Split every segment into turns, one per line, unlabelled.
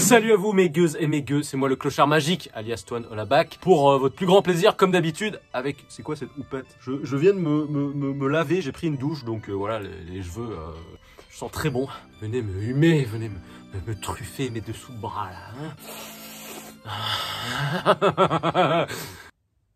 Salut à vous mes gueuses et mes gueux, c'est moi le clochard magique, alias Toine Olabac, pour votre plus grand plaisir, comme d'habitude, avec... C'est quoi cette houppette? Je viens de me laver, j'ai pris une douche, donc voilà, les cheveux, je sens très bon. Venez me humer, venez me truffer mes dessous de bras là, hein.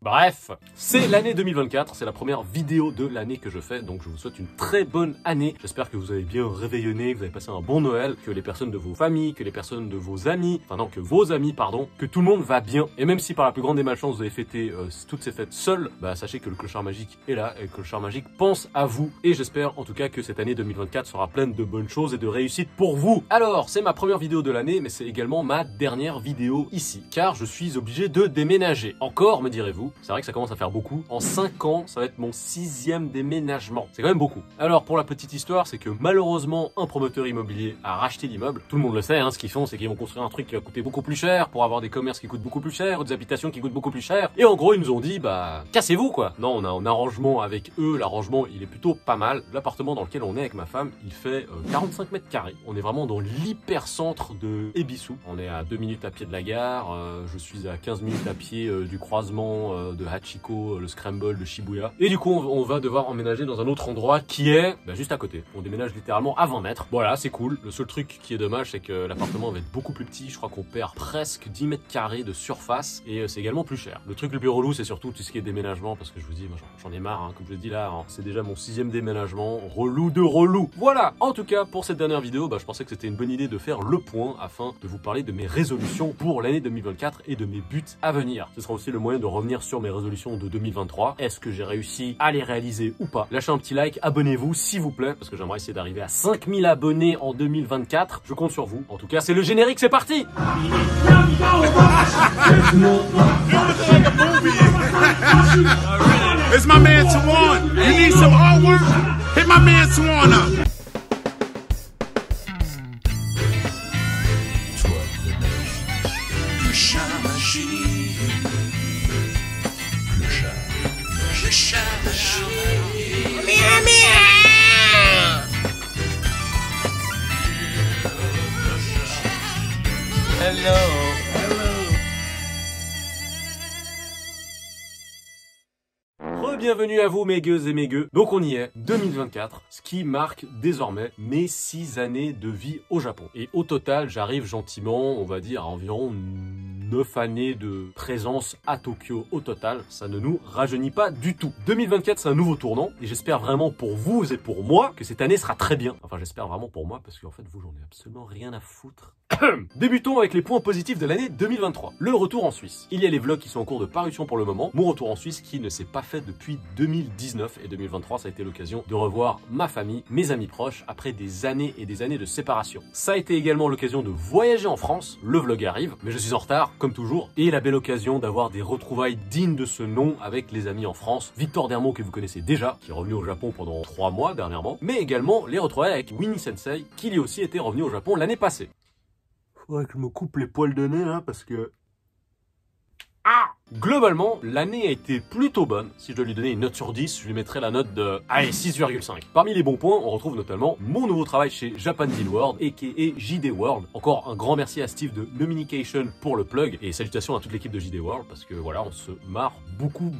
Bref, c'est l'année 2024, c'est la première vidéo de l'année que je fais, donc je vous souhaite une très bonne année. J'espère que vous avez bien réveillonné, que vous avez passé un bon Noël, que les personnes de vos familles, que les personnes de vos amis, enfin non, que vos amis, pardon, que tout le monde va bien. Et même si par la plus grande des malchances vous avez fêté toutes ces fêtes seuls, bah sachez que le clochard magique est là, et que le clochard magique pense à vous. Et j'espère en tout cas que cette année 2024 sera pleine de bonnes choses et de réussite pour vous. Alors, c'est ma première vidéo de l'année, mais c'est également ma dernière vidéo ici, car je suis obligé de déménager. Encore, me direz-vous. C'est vrai que ça commence à faire beaucoup. En 5 ans, ça va être mon 6e déménagement. C'est quand même beaucoup. Alors, pour la petite histoire, c'est que malheureusement, un promoteur immobilier a racheté l'immeuble. Tout le monde le sait, hein, ce qu'ils font, c'est qu'ils vont construire un truc qui va coûter beaucoup plus cher pour avoir des commerces qui coûtent beaucoup plus cher, ou des habitations qui coûtent beaucoup plus cher. Et en gros, ils nous ont dit, bah, cassez-vous, quoi. Non, on a un arrangement avec eux. L'arrangement, il est plutôt pas mal. L'appartement dans lequel on est avec ma femme, il fait 45 mètres carrés. On est vraiment dans l'hyper-centre de Ebisu. On est à 2 minutes à pied de la gare. Je suis à 15 minutes à pied du croisement de Hachiko, le Scramble de Shibuya. Et du coup, on va devoir emménager dans un autre endroit qui est juste à côté. On déménage littéralement à 20 mètres. Voilà, c'est cool. Le seul truc qui est dommage, c'est que l'appartement va être beaucoup plus petit. Je crois qu'on perd presque 10 mètres carrés de surface et c'est également plus cher. Le truc le plus relou, c'est surtout tout ce qui est déménagement parce que je vous dis, moi j'en ai marre, hein, comme je le dis là, hein, c'est déjà mon 6e déménagement. Relou de relou. Voilà. En tout cas, pour cette dernière vidéo, je pensais que c'était une bonne idée de faire le point afin de vous parler de mes résolutions pour l'année 2024 et de mes buts à venir. Ce sera aussi le moyen de revenir sur mes résolutions de 2023. Est-ce que j'ai réussi à les réaliser ou pas? Lâchez un petit like, abonnez-vous s'il vous plaît, parce que j'aimerais essayer d'arriver à 5000 abonnés en 2024. Je compte sur vous. En tout cas, c'est le générique, c'est parti!
It's my man Tawana. You need some artwork? Hit my man Tawana.
Bienvenue à vous mes gueuses et mes gueux. Donc on y est, 2024, ce qui marque désormais mes 6 années de vie au Japon. Et au total, j'arrive gentiment, on va dire, à environ 9 années de présence à Tokyo au total. Ça ne nous rajeunit pas du tout. 2024, c'est un nouveau tournant et j'espère vraiment pour vous et pour moi que cette année sera très bien. Enfin, j'espère vraiment pour moi parce qu'en fait, vous, j'en ai absolument rien à foutre. Débutons avec les points positifs de l'année 2023. Le retour en Suisse. Il y a les vlogs qui sont en cours de parution pour le moment. Mon retour en Suisse qui ne s'est pas fait depuis 2019 et 2023, ça a été l'occasion de revoir ma famille, mes amis proches après des années et des années de séparation. Ça a été également l'occasion de voyager en France. Le vlog arrive, mais je suis en retard comme toujours. Et la belle occasion d'avoir des retrouvailles dignes de ce nom avec les amis en France. Victor Dermot que vous connaissez déjà, qui est revenu au Japon pendant 3 mois dernièrement. Mais également les retrouvailles avec Winnie Sensei, qui lui aussi était revenu au Japon l'année passée. Faudrait que je me coupe les poils de nez là parce que... Ah! Globalement, l'année a été plutôt bonne. Si je dois lui donner une note sur 10, je lui mettrais la note de... Allez, 6,5. Parmi les bons points, on retrouve notamment mon nouveau travail chez Japan Deal World, aka JD World. Encore un grand merci à Steve de Nominication pour le plug, et salutations à toute l'équipe de JD World, parce que voilà, on se marre beaucoup,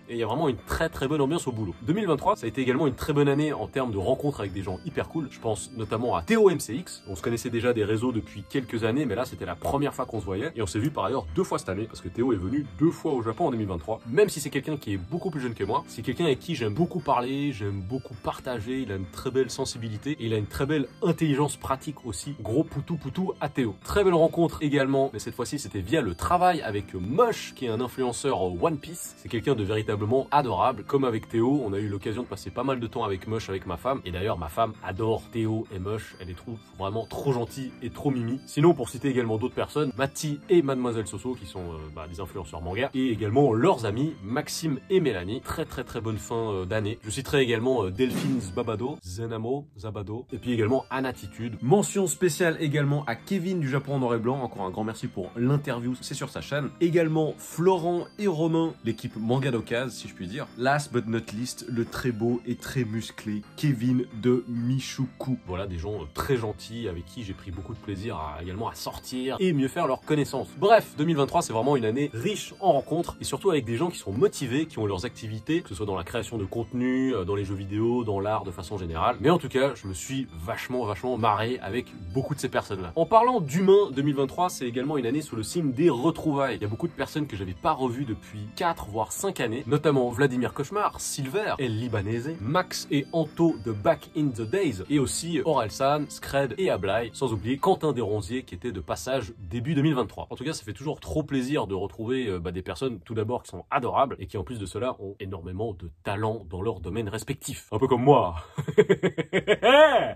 et il y a vraiment une très bonne ambiance au boulot. 2023, ça a été également une très bonne année en termes de rencontres avec des gens hyper cool. Je pense notamment à Théo MCX. On se connaissait déjà des réseaux depuis quelques années, mais là, c'était la première fois qu'on se voyait, et on s'est vu par ailleurs 2 fois cette année, parce que Théo est venu 2 fois au Japon en 2023, même si c'est quelqu'un qui est beaucoup plus jeune que moi, c'est quelqu'un avec qui j'aime beaucoup parler, j'aime beaucoup partager, il a une très belle sensibilité, et il a une très belle intelligence pratique aussi, gros poutou à Théo. Très belle rencontre également, mais cette fois-ci c'était via le travail avec Mosh, qui est un influenceur One Piece, c'est quelqu'un de véritablement adorable, comme avec Théo, on a eu l'occasion de passer pas mal de temps avec Mosh, avec ma femme, et d'ailleurs ma femme adore Théo et Mosh, elle les trouve vraiment trop gentils et trop mimi. Sinon pour citer également d'autres personnes, Mati et Mademoiselle Soso, qui sont des influenceurs influenceurs manga, et également leurs amis Maxime et Mélanie. Très bonne fin d'année. Je citerai également Delphine Zbabado, Zenamo, Zabado, et puis également Anatitude. Mention spéciale également à Kevin du Japon en noir et blanc, encore un grand merci pour l'interview, c'est sur sa chaîne. Également Florent et Romain, l'équipe Manga d'Occasion, si je puis dire. Last but not least, le très beau et très musclé Kevin de Michoukou. Voilà, des gens très gentils avec qui j'ai pris beaucoup de plaisir également à sortir et mieux faire leur connaissance. Bref, 2023 c'est vraiment une année riche en rencontres et surtout avec des gens qui sont motivés, qui ont leurs activités, que ce soit dans la création de contenu, dans les jeux vidéo, dans l'art de façon générale. Mais en tout cas, je me suis vachement marré avec beaucoup de ces personnes-là. En parlant d'humains, 2023 c'est également une année sous le signe des retrouvailles. Il y a beaucoup de personnes que j'avais pas revues depuis 4 voire 5 années, notamment Vladimir Cauchemar, Silver, El Libanese, Max et Anto de Back in the Days, et aussi Orelsan, Scred et Ablai, sans oublier Quentin Desronziers qui était de passage début 2023. En tout cas, ça fait toujours trop plaisir de retrouver des personnes tout d'abord qui sont adorables et qui en plus de cela ont énormément de talent dans leur domaine respectif. Un peu comme moi.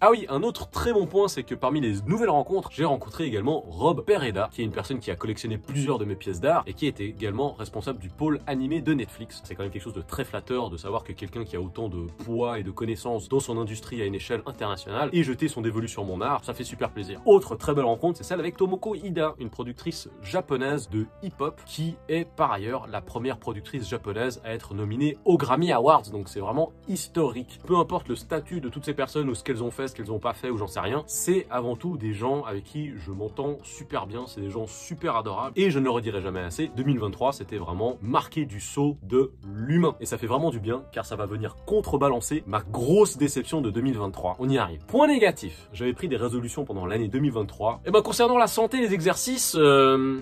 Ah oui, un autre très bon point, c'est que parmi les nouvelles rencontres, j'ai rencontré également Rob Pereda, qui est une personne qui a collectionné plusieurs de mes pièces d'art et qui était également responsable du pôle animé de Netflix. C'est quand même quelque chose de très flatteur de savoir que quelqu'un qui a autant de poids et de connaissances dans son industrie à une échelle internationale ait jeté son dévolu sur mon art, ça fait super plaisir. Autre très belle rencontre, c'est celle avec Tomoko Ida, une productrice japonaise de hip-hop qui est par ailleurs la première productrice japonaise à être nominée aux Grammy Awards, donc c'est vraiment historique. Peu importe le statut de toutes ces personnes ou ce qu'elles ont fait, ce qu'elles n'ont pas fait ou j'en sais rien, c'est avant tout des gens avec qui je m'entends super bien, c'est des gens super adorables et je ne le redirai jamais assez, 2023 c'était vraiment marqué du sceau de l'humain et ça fait vraiment du bien car ça va venir contrebalancer ma grosse déception de 2023. On y arrive. Point négatif, j'avais pris des résolutions pendant l'année 2023 et concernant la santé et les exercices,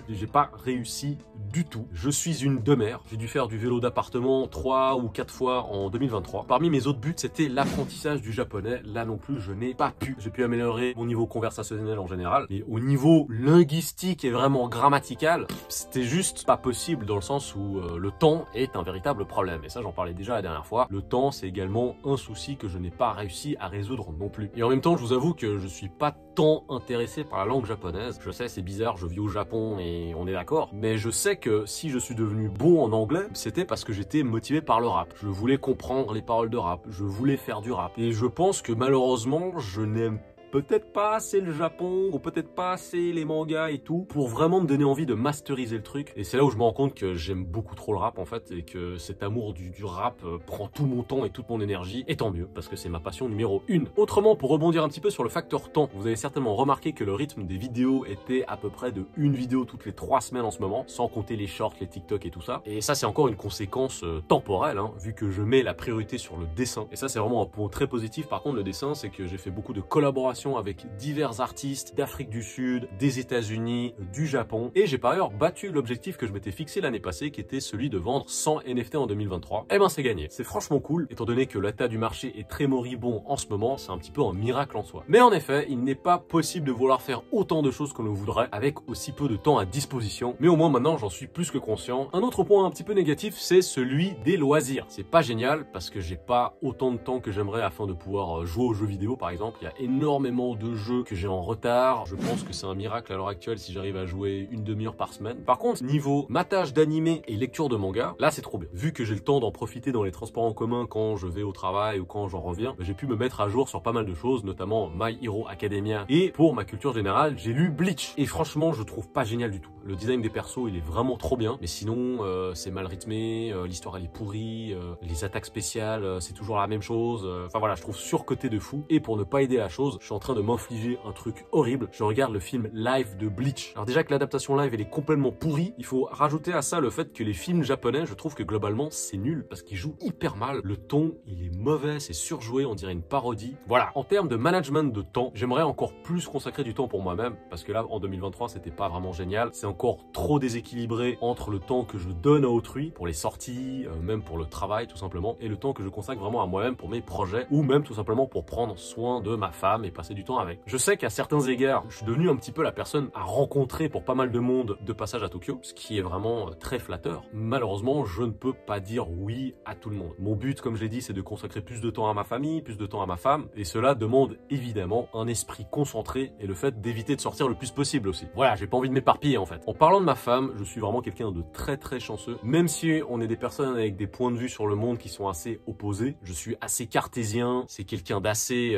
j'ai pas réussi du tout. Je suis une demeure, j'ai dû faire du vélo d'appartement 3 ou 4 fois en 2023. Parmi mes autres buts, c'était l'apprentissage du japonais. Là non plus, je n'ai pas pu. J'ai pu améliorer mon niveau conversationnel en général, mais au niveau linguistique et vraiment grammatical, c'était juste pas possible dans le sens où le temps est un véritable problème. Et ça, j'en parlais déjà la dernière fois. Le temps, c'est également un souci que je n'ai pas réussi à résoudre non plus. Et en même temps, je vous avoue que je suis pas tant intéressé par la langue japonaise. Je sais, c'est bizarre, je vis au Japon et on est d'accord, mais je sais que si je suis devenu bon en anglais, c'était parce que j'étais motivé par le rap. Je voulais comprendre les paroles de rap, je voulais faire du rap. Et je pense que malheureusement, je n'aime peut-être pas assez le Japon ou peut-être pas assez les mangas et tout pour vraiment me donner envie de masteriser le truc. Et c'est là où je me rends compte que j'aime beaucoup trop le rap en fait et que cet amour du rap prend tout mon temps et toute mon énergie. Et tant mieux parce que c'est ma passion numéro 1. Autrement, pour rebondir un petit peu sur le facteur temps, vous avez certainement remarqué que le rythme des vidéos était à peu près de une vidéo toutes les 3 semaines en ce moment, sans compter les shorts, les TikTok et tout ça. Et ça c'est encore une conséquence temporelle hein, vu que je mets la priorité sur le dessin. Et ça c'est vraiment un point très positif. Par contre le dessin, c'est que j'ai fait beaucoup de collaborations avec divers artistes d'Afrique du Sud, des États-Unis, du Japon. Et j'ai par ailleurs battu l'objectif que je m'étais fixé l'année passée, qui était celui de vendre 100 NFT en 2023. Eh ben c'est gagné. C'est franchement cool, étant donné que l'état du marché est très moribond en ce moment, c'est un petit peu un miracle en soi. Mais en effet, il n'est pas possible de vouloir faire autant de choses qu'on le voudrait avec aussi peu de temps à disposition. Mais au moins maintenant, j'en suis plus que conscient. Un autre point un petit peu négatif, c'est celui des loisirs. C'est pas génial parce que j'ai pas autant de temps que j'aimerais afin de pouvoir jouer aux jeux vidéo par exemple. Il y a énormément de jeux que j'ai en retard. Je pense que c'est un miracle à l'heure actuelle si j'arrive à jouer une demi-heure par semaine. Par contre, niveau matage d'animé et lecture de manga, là c'est trop bien. Vu que j'ai le temps d'en profiter dans les transports en commun quand je vais au travail ou quand j'en reviens, j'ai pu me mettre à jour sur pas mal de choses, notamment My Hero Academia. Et pour ma culture générale, j'ai lu Bleach. Et franchement, je trouve pas génial du tout. Le design des persos, il est vraiment trop bien. Mais sinon, c'est mal rythmé, l'histoire elle est pourrie, les attaques spéciales, c'est toujours la même chose. Enfin voilà, je trouve surcoté de fou. Et pour ne pas aider la chose, je suis en train de m'infliger un truc horrible. Je regarde le film live de Bleach. Alors déjà que l'adaptation live elle est complètement pourrie, il faut rajouter à ça le fait que les films japonais, je trouve que globalement c'est nul parce qu'ils jouent hyper mal. Le ton il est mauvais, c'est surjoué, on dirait une parodie. Voilà, en termes de management de temps, j'aimerais encore plus consacrer du temps pour moi-même parce que là en 2023 c'était pas vraiment génial. C'est encore trop déséquilibré entre le temps que je donne à autrui pour les sorties, même pour le travail tout simplement, et le temps que je consacre vraiment à moi-même pour mes projets ou même tout simplement pour prendre soin de ma femme et passer passer du temps avec. Je sais qu'à certains égards, je suis devenu un petit peu la personne à rencontrer pour pas mal de monde de passage à Tokyo, ce qui est vraiment très flatteur. Malheureusement, je ne peux pas dire oui à tout le monde. Mon but, comme je l'ai dit, c'est de consacrer plus de temps à ma famille, plus de temps à ma femme, et cela demande évidemment un esprit concentré et le fait d'éviter de sortir le plus possible aussi. Voilà, j'ai pas envie de m'éparpiller en fait. En parlant de ma femme, je suis vraiment quelqu'un de très chanceux. Même si on est des personnes avec des points de vue sur le monde qui sont assez opposés, je suis assez cartésien, c'est quelqu'un d'assez...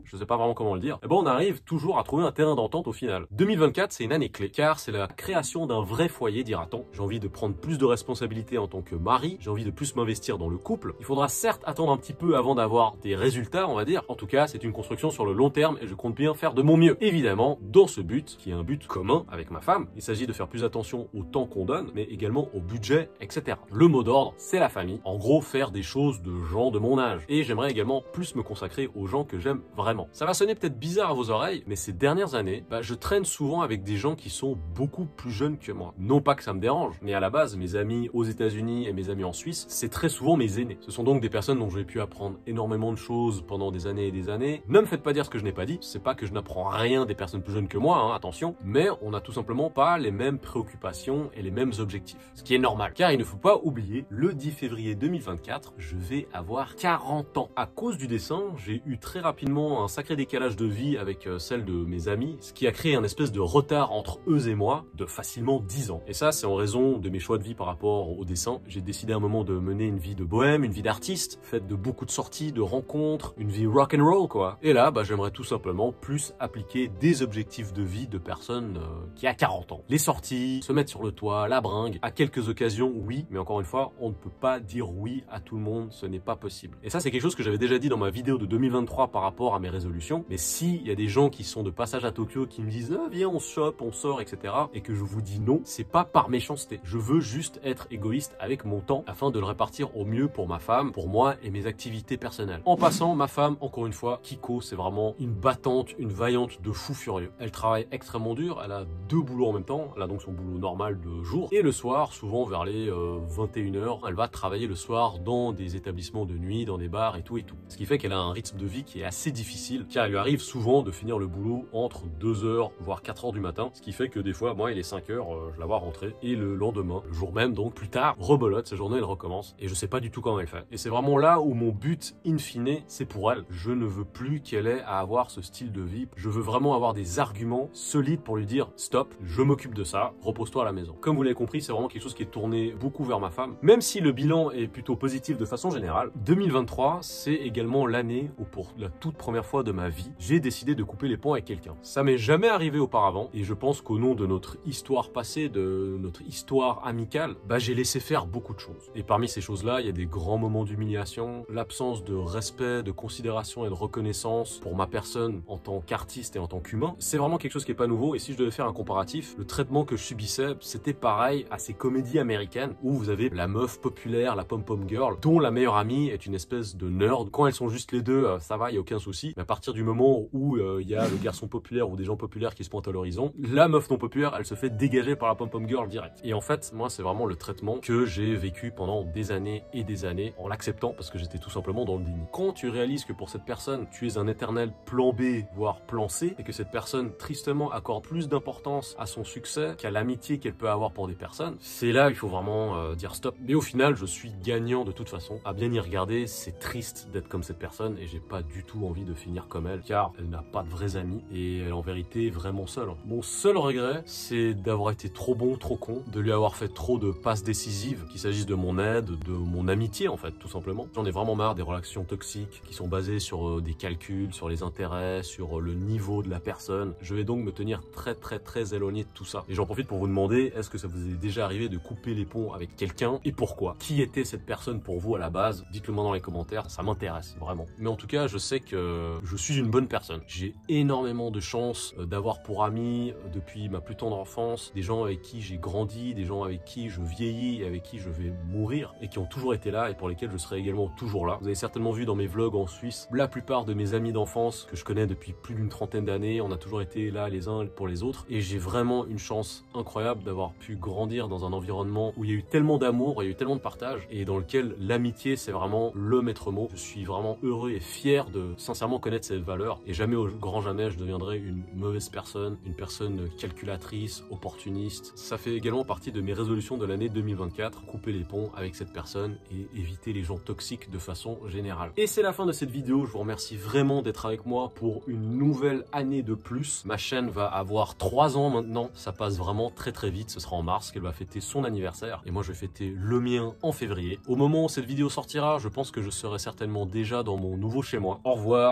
je sais pas vraiment comment le dire. Et bon, on arrive toujours à trouver un terrain d'entente au final. 2024, c'est une année clé, car c'est la création d'un vrai foyer, dira-t-on. J'ai envie de prendre plus de responsabilités en tant que mari, j'ai envie de plus m'investir dans le couple. Il faudra certes attendre un petit peu avant d'avoir des résultats, on va dire. En tout cas, c'est une construction sur le long terme et je compte bien faire de mon mieux. Évidemment, dans ce but, qui est un but commun avec ma femme, il s'agit de faire plus attention au temps qu'on donne, mais également au budget, etc. Le mot d'ordre, c'est la famille. En gros, faire des choses de gens de mon âge. Et j'aimerais également plus me consacrer aux gens que j'aime vraiment. Ça va sonner peut-être bizarre à vos oreilles, mais ces dernières années, je traîne souvent avec des gens qui sont beaucoup plus jeunes que moi. Non pas que ça me dérange, mais à la base, mes amis aux États-Unis et mes amis en Suisse, c'est très souvent mes aînés. Ce sont donc des personnes dont j'ai pu apprendre énormément de choses pendant des années et des années. Ne me faites pas dire ce que je n'ai pas dit. C'est pas que je n'apprends rien des personnes plus jeunes que moi, hein, attention. Mais on n'a tout simplement pas les mêmes préoccupations et les mêmes objectifs. Ce qui est normal, car il ne faut pas oublier, le 10 février 2024, je vais avoir 40 ans. À cause du dessin, j'ai eu très rapidement un sacré décalage de vie avec celle de mes amis, ce qui a créé un espèce de retard entre eux et moi de facilement 10 ans. Et ça, c'est en raison de mes choix de vie par rapport au dessin. J'ai décidé à un moment de mener une vie de bohème, une vie d'artiste, faite de beaucoup de sorties, de rencontres, une vie rock and roll quoi. Et là, j'aimerais tout simplement plus appliquer des objectifs de vie de personnes qui a 40 ans. Les sorties, se mettre sur le toit, la bringue, à quelques occasions, oui, mais encore une fois, on ne peut pas dire oui à tout le monde, ce n'est pas possible. Et ça, c'est quelque chose que j'avais déjà dit dans ma vidéo de 2023 par rapport à mes résolutions, mais s'il y a des gens qui sont de passage à Tokyo qui me disent « viens, on se chope, on sort, etc. » et que je vous dis non, c'est pas par méchanceté. Je veux juste être égoïste avec mon temps afin de le répartir au mieux pour ma femme, pour moi et mes activités personnelles. En passant, ma femme, encore une fois, Kiko, c'est vraiment une battante, une vaillante de fou furieux. Elle travaille extrêmement dur, elle a 2 boulots en même temps, elle a donc son boulot normal de jour, et le soir, souvent vers les 21h, elle va travailler le soir dans des établissements de nuit, dans des bars et tout et tout. Ce qui fait qu'elle a un rythme de vie qui est assez difficile, car il lui arrive souvent de finir le boulot entre 2h, voire 4h du matin, ce qui fait que des fois, moi, il est 5h, je la vois rentrer, et le lendemain, le jour même, donc plus tard, rebelote, sa journée, elle recommence, et je sais pas du tout comment elle fait. Et c'est vraiment là où mon but, in fine, c'est pour elle. Je ne veux plus qu'elle ait à avoir ce style de vie. Je veux vraiment avoir des arguments solides pour lui dire stop, je m'occupe de ça, repose-toi à la maison. Comme vous l'avez compris, c'est vraiment quelque chose qui est tourné beaucoup vers ma femme. Même si le bilan est plutôt positif de façon générale, 2023, c'est également l'année où pour la toute première fois de ma vie, j'ai décidé de couper les ponts avec quelqu'un. Ça m'est jamais arrivé auparavant et je pense qu'au nom de notre histoire passée, de notre histoire amicale, j'ai laissé faire beaucoup de choses. Et parmi ces choses-là, il y a des grands moments d'humiliation, l'absence de respect, de considération et de reconnaissance pour ma personne en tant qu'artiste et en tant qu'humain. C'est vraiment quelque chose qui est pas nouveau et si je devais faire un comparatif, le traitement que je subissais, c'était pareil à ces comédies américaines où vous avez la meuf populaire, la pom-pom girl, dont la meilleure amie est une espèce de nerd. Quand elles sont juste les deux, ça va, il n'y a aucun souci. Mais à partir du moment où il y a le garçon populaire ou des gens populaires qui se pointent à l'horizon, la meuf non populaire, elle se fait dégager par la pom-pom girl direct. Et en fait, moi, c'est vraiment le traitement que j'ai vécu pendant des années et des années en l'acceptant parce que j'étais tout simplement dans le déni. Quand tu réalises que pour cette personne, tu es un éternel plan B, voire plan C, et que cette personne, tristement, accorde plus d'importance à son succès qu'à l'amitié qu'elle peut avoir pour des personnes, c'est là il faut vraiment dire stop. Mais au final, je suis gagnant de toute façon. À bien y regarder, c'est triste d'être comme cette personne et j'ai pas du tout envie de finir comme elle, car elle n'a pas de vrais amis et elle est en vérité vraiment seule. Mon seul regret, c'est d'avoir été trop bon, trop con, de lui avoir fait trop de passes décisives, qu'il s'agisse de mon aide, de mon amitié en fait, tout simplement. J'en ai vraiment marre des relations toxiques qui sont basées sur des calculs, sur les intérêts, sur le niveau de la personne. Je vais donc me tenir très éloigné de tout ça. Et j'en profite pour vous demander, est-ce que ça vous est déjà arrivé de couper les ponts avec quelqu'un et pourquoi? Qui était cette personne pour vous à la base? Dites-le moi dans les commentaires, ça m'intéresse vraiment. Mais en tout cas, je sais que je suis une bonne personne. J'ai énormément de chance d'avoir pour amis depuis ma plus tendre enfance des gens avec qui j'ai grandi, des gens avec qui je vieillis et avec qui je vais mourir et qui ont toujours été là et pour lesquels je serai également toujours là. Vous avez certainement vu dans mes vlogs en Suisse, la plupart de mes amis d'enfance que je connais depuis plus d'une trentaine d'années, on a toujours été là les uns pour les autres et j'ai vraiment une chance incroyable d'avoir pu grandir dans un environnement où il y a eu tellement d'amour, il y a eu tellement de partage et dans lequel l'amitié c'est vraiment le maître mot. Je suis vraiment heureux et fier de sincèrement sincèrement connaître cette valeur et jamais au grand jamais je deviendrai une mauvaise personne, une personne calculatrice, opportuniste. Ça fait également partie de mes résolutions de l'année 2024, couper les ponts avec cette personne et éviter les gens toxiques de façon générale. Et c'est la fin de cette vidéo, je vous remercie vraiment d'être avec moi pour une nouvelle année de plus. Ma chaîne va avoir 3 ans maintenant, ça passe vraiment très très vite, ce sera en mars qu'elle va fêter son anniversaire et moi je vais fêter le mien en février. Au moment où cette vidéo sortira, je pense que je serai certainement déjà dans mon nouveau chez moi. Au revoir,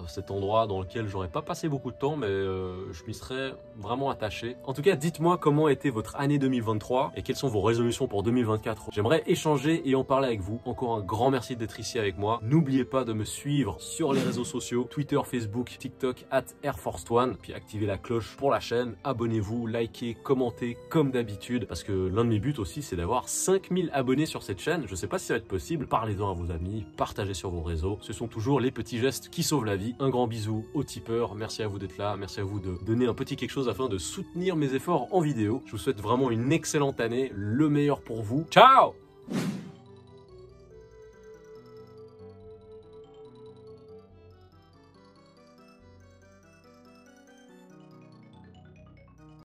cet endroit dans lequel j'aurais pas passé beaucoup de temps mais je m'y serais vraiment attaché. En tout cas, dites-moi comment a été votre année 2023 et quelles sont vos résolutions pour 2024. J'aimerais échanger et en parler avec vous. Encore un grand merci d'être ici avec moi. N'oubliez pas de me suivre sur les réseaux sociaux, Twitter, Facebook, TikTok, @AirForce1. Puis activez la cloche pour la chaîne. Abonnez-vous, likez, commentez comme d'habitude. Parce que l'un de mes buts aussi, c'est d'avoir 5000 abonnés sur cette chaîne. Je sais pas si ça va être possible. Parlez-en à vos amis, partagez sur vos réseaux. Ce sont toujours les petits gestes qui sauvent la vie. Un grand bisou aux tipeurs. Merci à vous d'être là. Merci à vous de donner un petit quelque chose afin de soutenir mes efforts en vidéo. Je vous souhaite vraiment une excellente année. Le meilleur pour vous. Ciao!